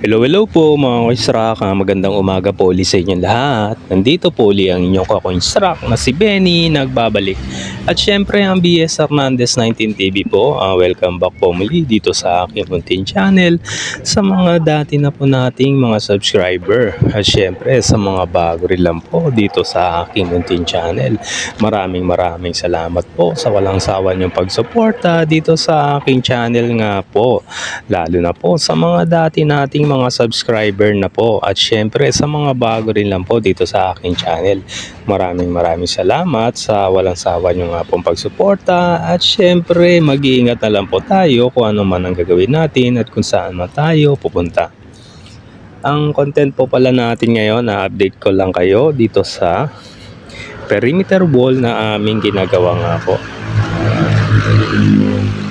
Hello po mga ka-instruct, magandang umaga po ulit sa inyong lahat. Nandito po ulit ang inyong ka-instruct na si Benny nagbabalik. At syempre ang BS Hernandez 19 TV po, welcome back po muli dito sa aking content channel. Sa mga dati na po nating mga subscriber. At syempre sa mga bago rin lang po dito sa aking content channel. Maraming salamat po sa walang sawa niyong pagsuporta dito sa aking channel nga po. Lalo na po sa mga dati nating mga subscriber na po at syempre sa mga bago rin lang po dito sa aking channel. Maraming salamat sa walang sawa nyo nga pong pagsuporta at syempre mag-iingat na lang po tayo kung ano man ang gagawin natin at kung saan man tayo pupunta. Ang content po pala natin ngayon, na-update ko lang kayo dito sa perimeter wall na aming ginagawa nga po.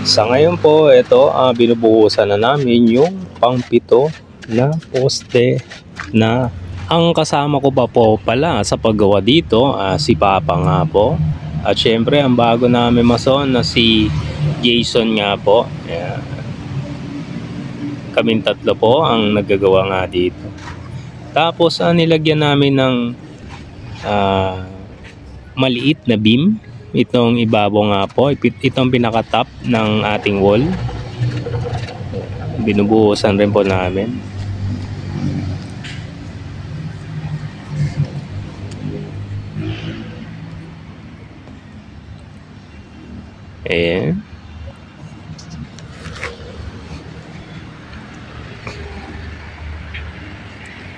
Sa ngayon po, ito binubuhusan na namin yung pang-pito na poste na ang kasama ko pa po pala sa paggawa dito, si Papa nga po. At syempre ang bago namin mason na si Jason nga po. Ayan. Kaming tatlo po ang naggagawa nga dito. Tapos nilagyan namin ng maliit na beam. Itong ibabaw nga po, itong pinaka-top ng ating wall. Binubuhusan rin po namin. Ayan.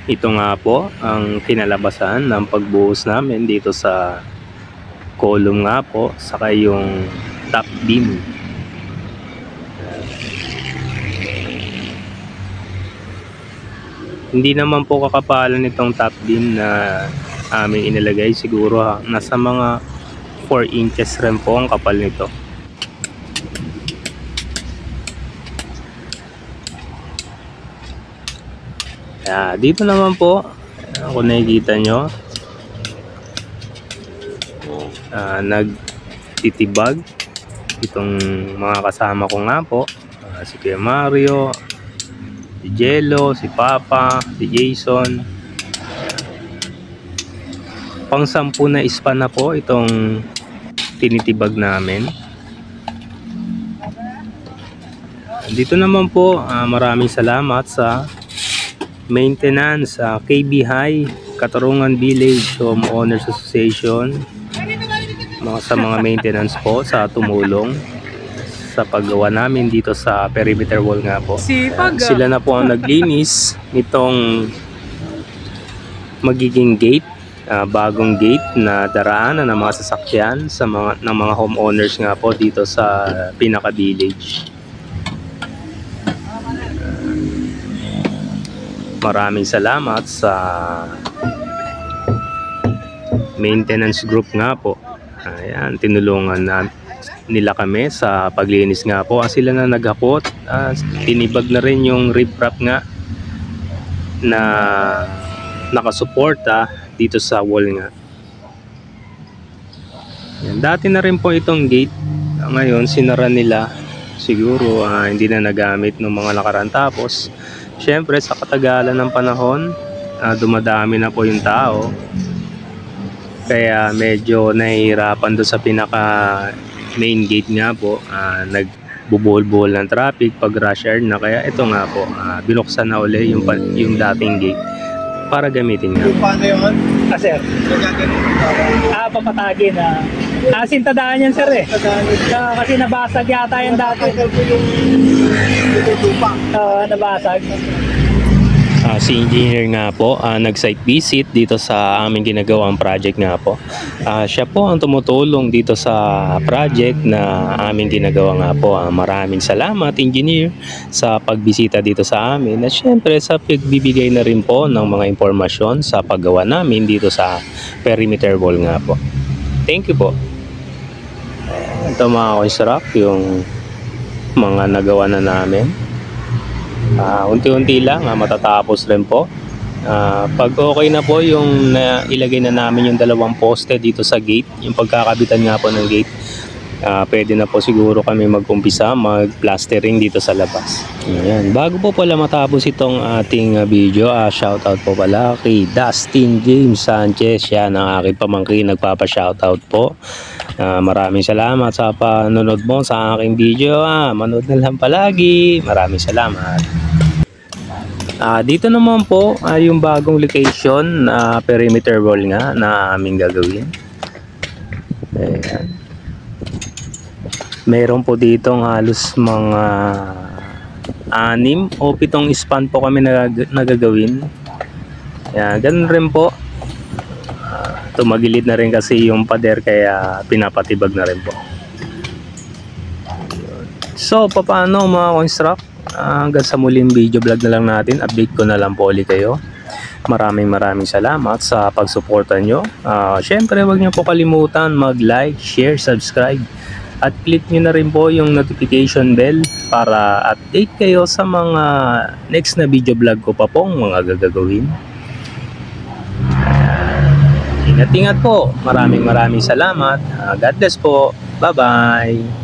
Ito nga po ang kinalabasan ng pagbuhos namin dito sa column nga po, saka yung top beam. Hindi naman po kakapalan itong top beam na aming inilagay. Siguro nasa mga 4 inches rin po ang kapal nito. Dito naman po kung nakikita nyo, nagtitibag itong mga kasama ko nga po, si Kuya Mario, si Jello, si Papa, si Jason. Pang 10 na span na po itong tinitibag namin. Dito naman po, maraming salamat sa maintenance sa KB High Katarungan Village Homeowners Association, sa mga maintenance po sa tumulong sa paggawa namin dito sa perimeter wall nga po. Sila na po ang naglinis nitong magiging gate, bagong gate na daraanan ng mga sasakyan ng mga homeowners nga po dito sa pinaka village. Maraming salamat sa maintenance group nga po. Ayan, tinulungan nila kami sa paglinis nga po. Sila na naghakot, tinibag na rin yung riprap nga na nakasuporta dito sa wall nga. Ayan, dati na rin po itong gate, ngayon sinara nila. Siguro hindi na nagamit ng mga nakaraan. Tapos syempre sa katagalan ng panahon, dumadami na po yung tao. Kaya medyo nahihirapan doon sa pinaka main gate nga po. Nagbubuhol-buhol ng traffic pag rush hour na. Kaya ito nga po, binuksan na uli yung dating gate para gamitin nga. Paano yun? Sir. Papatagin. Sintadaan yan sir eh. Kasi nabasag yata yan dati. Nabasag. Si engineer nga po, nag-site visit dito sa aming ginagawang project nga po. Siya po ang tumutulong dito sa project na aming ginagawa nga po. Maraming salamat engineer sa pagbisita dito sa amin at syempre sa pagbibigay na rin po ng mga impormasyon sa paggawa namin dito sa perimeter wall nga po. Thank you po. Ito mga ka-instruct, yung mga nagawa na namin. Unti-unti lang, matatapos rin po. Pag okay na po yung ilagay na namin yung dalawang poste dito sa gate, yung pagkakabitan nga po ng gate, pwede na po siguro kami mag-umpisa mag-plastering dito sa labas. Ayan. Bago po pala matapos itong ating video, shoutout po pala kay Dustin James Sanchez. Yan ang aking pamangkin, nagpapa-shoutout po. Maraming salamat sa panonood mo sa aking video. Manood na lang palagi. Maraming salamat. Dito naman po yung bagong location na perimeter wall nga na aming gagawin. Ayan. Meron po ditong halos mga 6 o 7 span po kami nagagawin. Yan, ganun rin po. Tumagilid na rin kasi yung pader kaya pinapatibag na rin po. So, paano mga construct? Hanggang sa muling video vlog na lang natin. Update ko na lang po ulit kayo. Maraming salamat sa pagsuporta nyo. Syempre, wag nyo po kalimutan mag-like, share, subscribe. At click nyo na rin po yung notification bell para update kayo sa mga next na video vlog ko pa pong mga gagawin. Ingat-ingat po. Maraming salamat. God bless po. Bye-bye.